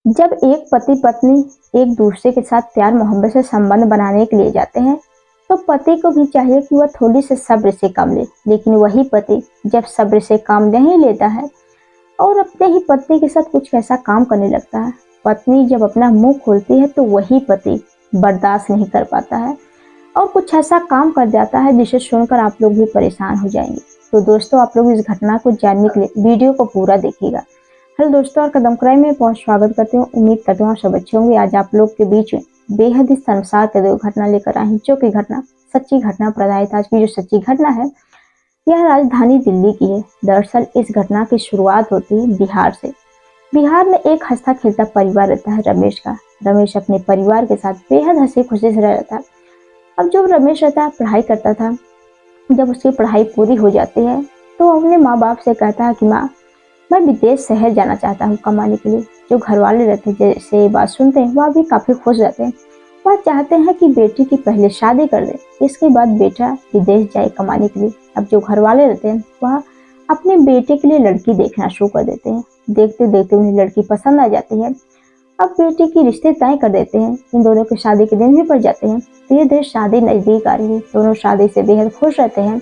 जब एक पति पत्नी एक दूसरे के साथ प्यार मोहब्बत से संबंध बनाने के लिए जाते हैं, तो पति को भी चाहिए कि वह थोड़ी सी सब्र से काम ले। लेकिन वही पति जब सब्र से काम नहीं लेता है और अपने ही पत्नी के साथ कुछ ऐसा काम करने लगता है, पत्नी जब अपना मुंह खोलती है तो वही पति बर्दाश्त नहीं कर पाता है और कुछ ऐसा काम कर जाता है जिसे सुनकर आप लोग भी परेशान हो जाएंगे। तो दोस्तों, आप लोग इस घटना को जानने के लिए वीडियो को पूरा देखिएगा। हेलो दोस्तों, और कदम क्राइम में बहुत स्वागत करती हूँ। उम्मीद करती हूँ आप सब अच्छे होंगे। आज आप लोग के बीच में बेहद ही शर्मसार कर दो घटना लेकर आई हूँ, जो की घटना सच्ची घटना पर आधारित। आज की जो सच्ची घटना है यह राजधानी दिल्ली की है। दरअसल इस घटना की शुरुआत होती है बिहार से। बिहार में एक हंसता खेलता परिवार रहता है रमेश का। रमेश अपने परिवार के साथ बेहद हंसी खुशी से रहता है। अब जो रमेश रहता है पढ़ाई करता था। जब उसकी पढ़ाई पूरी हो जाती है तो अपने माँ बाप से कहता है कि माँ, मैं विदेश शहर जाना चाहता हूँ कमाने के लिए। जो घर वाले रहते हैं जैसे ये बात सुनते हैं वह भी काफ़ी खुश रहते हैं। वह चाहते हैं कि बेटी की पहले शादी कर दे, इसके बाद बेटा विदेश जाए कमाने के लिए। अब जो घर वाले रहते हैं वह अपने बेटे के लिए लड़की देखना शुरू कर देते हैं। देखते देखते उन्हें लड़की पसंद आ जाती है। अब बेटे की रिश्ते तय कर देते हैं। इन दोनों के शादी के दिन भी पड़ जाते हैं। धीरे धीरे शादी नज़दीक आ रही है। दोनों शादी से बेहद खुश रहते हैं।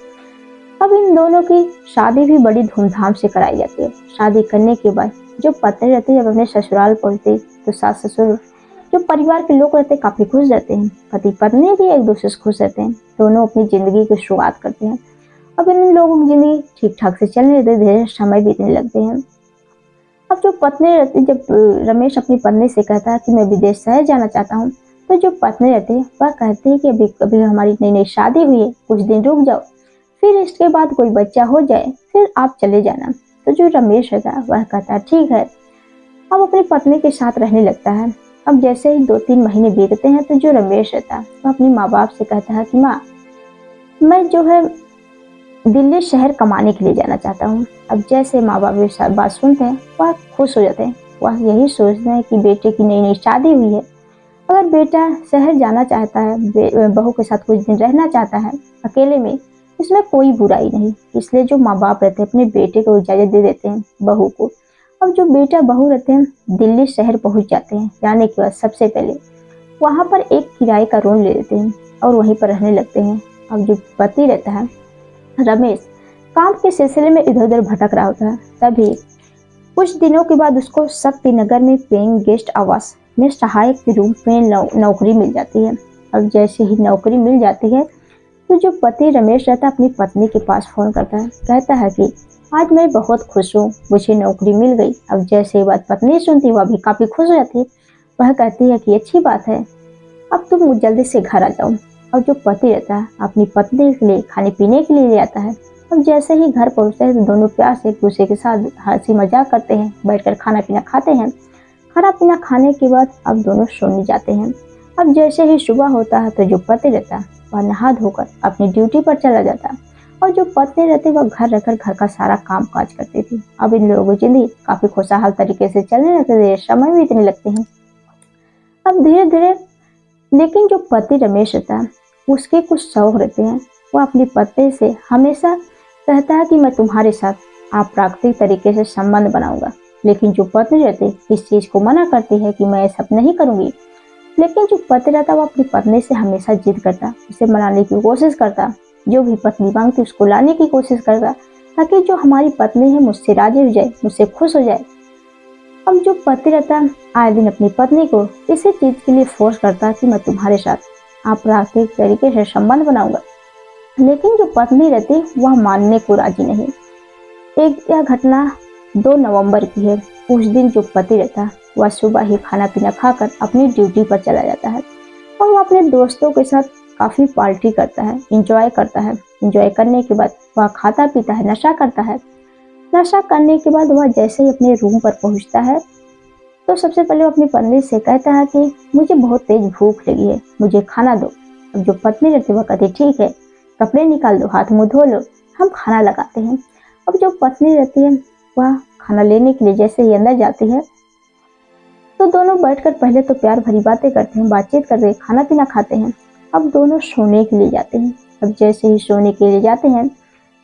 अब इन दोनों की शादी भी बड़ी धूमधाम से कराई जाती है। शादी करने के बाद जो पत्नी रहती है जब अपने ससुराल पहुंचती तो सास ससुर जो परिवार के लोग रहते हैं काफी खुश रहते हैं। पति पत्नी भी एक दूसरे से खुश रहते हैं। दोनों अपनी जिंदगी की शुरुआत करते हैं। अब इन लोगों की जिंदगी ठीक ठाक से चलने लगती है। धीरे समय बीतने लगते हैं। अब जो पत्नी रहती, जब रमेश अपनी पत्नी से कहता है कि मैं विदेश शहर जाना चाहता हूँ, तो जो पत्नी रहती है वह कहती है कि अभी कभी हमारी नई नई शादी हुई है, कुछ दिन रुक जाओ, फिर इसके बाद कोई बच्चा हो जाए फिर आप चले जाना। तो जो रमेश रहता है वह कहता है ठीक है। अब अपनी पत्नी के साथ रहने लगता है। अब जैसे ही 2-3 महीने बीतते हैं तो जो रमेश रहता है वह अपनी माँ बाप से कहता है कि माँ, मैं जो है दिल्ली शहर कमाने के लिए जाना चाहता हूँ। अब जैसे माँ बाप ये बात सुनते हैं वह खुश हो जाते हैं। वह यही सोचते हैं कि बेटे की नई नई शादी हुई है, अगर बेटा शहर जाना चाहता है, बहू के साथ कुछ दिन रहना चाहता है अकेले में, इसमें कोई बुराई नहीं। इसलिए जो माँ बाप रहते हैं अपने बेटे को इजाज़त दे देते हैं बहू को। अब जो बेटा बहू रहते हैं दिल्ली शहर पहुंच जाते हैं। जाने के बाद सबसे पहले वहां पर एक किराए का रूम ले लेते हैं और वहीं पर रहने लगते हैं। अब जो पति रहता है रमेश काम के सिलसिले में इधर उधर भटक रहा होता है। तभी कुछ दिनों के बाद उसको शक्ति नगर में पेइंग गेस्ट आवास में सहायक के रूप में नौकरी मिल जाती है। अब जैसे ही नौकरी मिल जाती है तो जो पति रमेश रहता है अपनी पत्नी के पास फोन करता है। कहता है कि आज मैं बहुत खुश हूँ, मुझे नौकरी मिल गई। अब जैसे ये बात पत्नी सुनती वह भी काफी खुश हो जाती है। वह कहती है कि अच्छी बात है, अब तुम जल्दी से घर आ जाओ। और जो पति रहता है अपनी पत्नी के लिए खाने पीने के लिए ले आता है। अब जैसे ही घर पहुंचते हैं तो दोनों प्यार से एक दूसरे के साथ हंसी मजाक करते हैं, बैठकर खाना पीना खाते हैं। खाना पीना खाने के बाद अब दोनों सोने जाते हैं। अब जैसे ही सुबह होता है तो जो पति रहता है वह नहा धोकर अपनी ड्यूटी पर चला जाता है और जो पत्नी रहती है वह घर रहकर घर का सारा काम काज करती थी। अब इन लोगों की जिंदगी काफी खुशहाल तरीके से चलने लगती है। समय बीतने लगते हैं। अब धीरे धीरे लेकिन जो पति रमेश रहता है उसके कुछ शौक रहते हैं। वह अपनी पत्नी से हमेशा कहता है कि मैं तुम्हारे साथ अप्राकृतिक तरीके से संबंध बनाऊंगा। लेकिन जो पत्नी रहती है इस चीज को मना करती है कि मैं ऐसा नहीं करूंगी। लेकिन जो पति रहता है वो अपनी पत्नी से हमेशा जिद करता, उसे मनाने की कोशिश करता, जो भी पत्नी मांगती उसको लाने की कोशिश करता, ताकि जो हमारी पत्नी है मुझसे राजी हो जाए, मुझसे खुश हो जाए। अब जो पति रहता है आए दिन अपनी पत्नी को इसी चीज के लिए फोर्स करता कि मैं तुम्हारे साथ अप्राकृतिक तरीके से संबंध बनाऊंगा। लेकिन जो पत्नी रहती वह मानने को राजी नहीं। एक यह घटना 2 नवंबर की है। उस दिन जो पति रहता है वह सुबह ही खाना पीना खाकर अपनी ड्यूटी पर चला जाता है और वह अपने दोस्तों के साथ काफी पार्टी करता है, इंजॉय करता है। इंजॉय करने के बाद वह खाता पीता है, नशा करता है। नशा करने के बाद वह जैसे ही अपने रूम पर पहुंचता है तो सबसे पहले वो अपनी पत्नी से कहता है कि मुझे बहुत तेज भूख लगी है, मुझे खाना दो। अब जो पत्नी रहती है वह कहती ठीक है, कपड़े निकाल दो, हाथ मुंह धो लो, हम खाना लगाते हैं। अब जो पत्नी रहती है वह खाना लेने के लिए जैसे ही अंदर जाती है तो दोनों बैठकर पहले तो प्यार भरी बातें करते हैं, बातचीत करते हैं, खाना पीना खाते हैं। अब दोनों सोने के लिए जाते हैं। अब जैसे ही सोने के लिए जाते हैं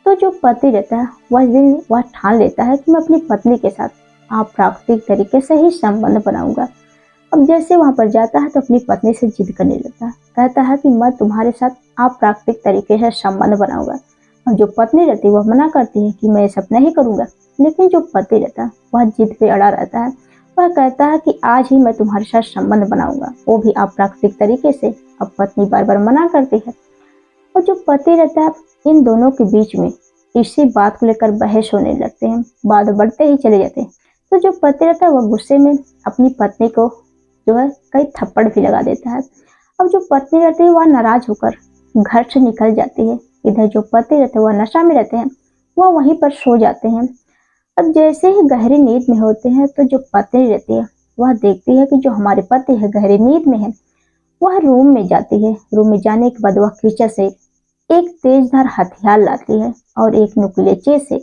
तो जो पति रहता है वह दिन वह ठान लेता है कि मैं अपनी पत्नी के साथ आप प्राकृतिक तरीके से ही संबंध बनाऊंगा। अब जैसे वहां पर जाता है तो अपनी पत्नी से जिद करने लगता है, कहता है कि मैं तुम्हारे साथ आप प्राकृतिक तरीके से संबंध बनाऊंगा। और जो पत्नी रहती है वह मना करती है कि मैं ये सब नहीं करूंगा, लेकिन जो पति रहता है वह जिद पे अड़ा रहता है। वह कहता है कि आज ही मैं तुम्हारे साथ संबंध बनाऊंगा, वो भी आप प्राकृतिक तरीके से। अब पत्नी बार बार मना करती है और जो पति रहता है इन दोनों के बीच में इसी बात को लेकर बहस होने लगते हैं, बात बढ़ते ही चले जाते हैं। तो जो पति रहता है वह गुस्से में अपनी पत्नी को जो है कई थप्पड़ भी लगा देता है। अब जो पत्नी रहती है वह नाराज होकर घर से निकल जाती है। इधर जो पति रहते हैं वह नशा में रहते हैं, वह वहीं पर सो जाते हैं। अब जैसे ही गहरी नींद में होते हैं तो जो पत्नी रहती है वह देखती है कि जो हमारे पति है गहरी नींद में है। वह रूम में जाती है। रूम में जाने के बाद वह किचन से एक तेजधार हथियार लाती है और एक नुकीले चीज से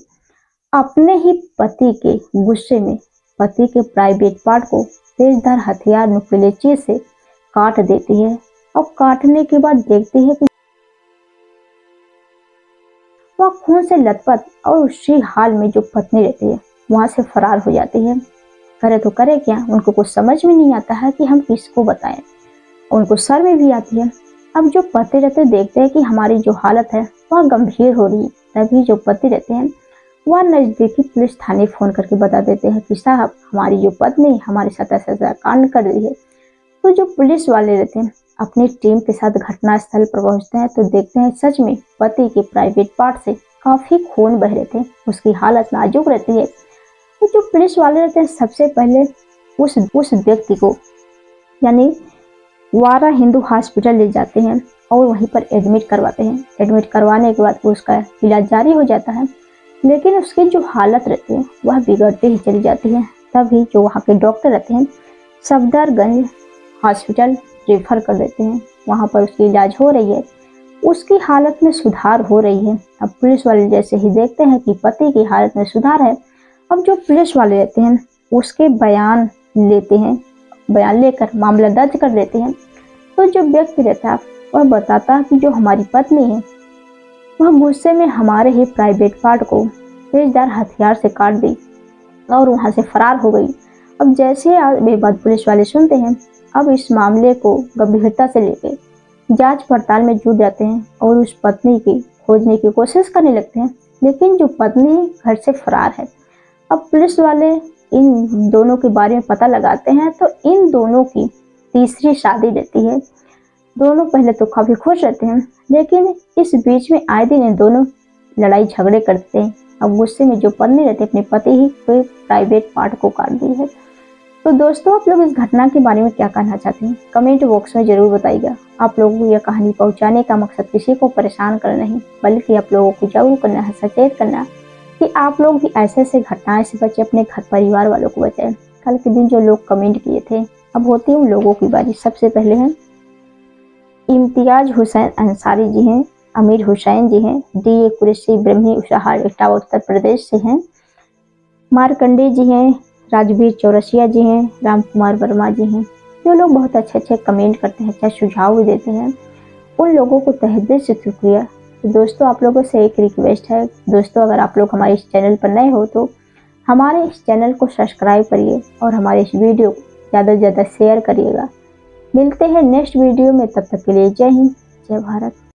अपने ही पति के गुस्से में पति के प्राइवेट पार्ट को तेजधार हथियार नुकीले चीज से काट देती है। और काटने के बाद देखती है कि वह खून से लथपथ और उसी हाल में जो पत्नी रहती है वहां से फरार हो जाती है। करे तो करे क्या, उनको कुछ समझ में नहीं आता है कि हम किसको बताएं। उनको शर्म भी आती है। अब जो पति रहते देखते हैं कि हमारी जो हालत है वह गंभीर हो रही है, तभी जो पति रहते हैं वह नजदीकी पुलिस थाने फोन करके बता देते हैं कि साहब हमारी जो पत्नी हमारे साथ ऐसा कांड कर रही है। तो जो पुलिस वाले रहते हैं अपनी टीम के साथ घटनास्थल पर पहुंचते हैं तो देखते हैं सच में पति के प्राइवेट पार्ट से काफी खून बह रहे थे, उसकी हालत नाजुक रहती है। तो जो पुलिस वाले रहते हैं सबसे पहले उस व्यक्ति को यानी वारा हिंदू हॉस्पिटल ले जाते हैं और वहीं पर एडमिट करवाते हैं। एडमिट करवाने के बाद उसका इलाज जारी हो जाता है, लेकिन उसकी जो हालत रहती है वह बिगड़ती ही चली जाती है। तभी जो वहाँ के डॉक्टर रहते हैं सफदरगंज हॉस्पिटल रेफर कर देते हैं। वहाँ पर उसकी इलाज हो रही है, उसकी हालत में सुधार हो रही है। अब पुलिस वाले जैसे ही देखते हैं कि पति की हालत में सुधार है, अब जो पुलिस वाले रहते हैं उसके बयान लेते हैं, बयान लेकर मामला दर्ज कर देते हैं। तो जो व्यक्ति रहता है वह बताता है कि जो हमारी पत्नी है वह गुस्से में हमारे ही प्राइवेट पार्ट को तेजधार हथियार से काट दी और वहां से फरार हो गई। अब जैसे ये बात पुलिस वाले सुनते हैं, अब इस मामले को गंभीरता से लेकर जांच पड़ताल में जुट जाते हैं और उस पत्नी की खोजने की कोशिश करने लगते हैं, लेकिन जो पत्नी घर से फरार है। अब पुलिस वाले इन दोनों के बारे में पता लगाते हैं तो इन दोनों की तीसरी शादी रहती है। दोनों पहले तो काफी खुश रहते हैं, लेकिन इस बीच में आए दिन इन दोनों लड़ाई झगड़े करते हैं। अब गुस्से में जो पत्नी रहती है अपने पति ही कोई प्राइवेट पार्ट को काट दी है। तो दोस्तों आप लोग इस घटना के बारे में क्या कहना चाहते हैं कमेंट बॉक्स में जरूर बताइएगा। आप लोगों को यह कहानी पहुंचाने का मकसद किसी को परेशान करना नहीं, बल्कि आप लोगों को जागरूक करना है, सचेत करना है कि आप लोग भी ऐसे ऐसे घटनाएं से बचे, अपने घर परिवार वालों को बचाएं। कल के दिन जो लोग कमेंट किए थे, अब होती है उन लोगों की बारी। सबसे पहले हैं इम्तियाज हुसैन अंसारी जी हैं, अमीर हुसैन जी हैं, डी कुरैशी ब्रह्मी उशाहार इटावा उत्तर प्रदेश से हैं, मारकंडे जी हैं, राजवीर चौरसिया जी हैं, राम कुमार वर्मा जी हैं। जो लोग बहुत अच्छे अच्छे कमेंट करते हैं, अच्छा सुझाव भी देते हैं, उन लोगों को तहे दिल से शुक्रिया। तो दोस्तों आप लोगों से एक रिक्वेस्ट है, दोस्तों अगर आप लोग हमारे इस चैनल पर नए हो तो हमारे इस चैनल को सब्सक्राइब करिए और हमारे इस वीडियो को ज़्यादा से ज़्यादा शेयर करिएगा। मिलते हैं नेक्स्ट वीडियो में, तब तक के लिए जय हिंद, जय भारत।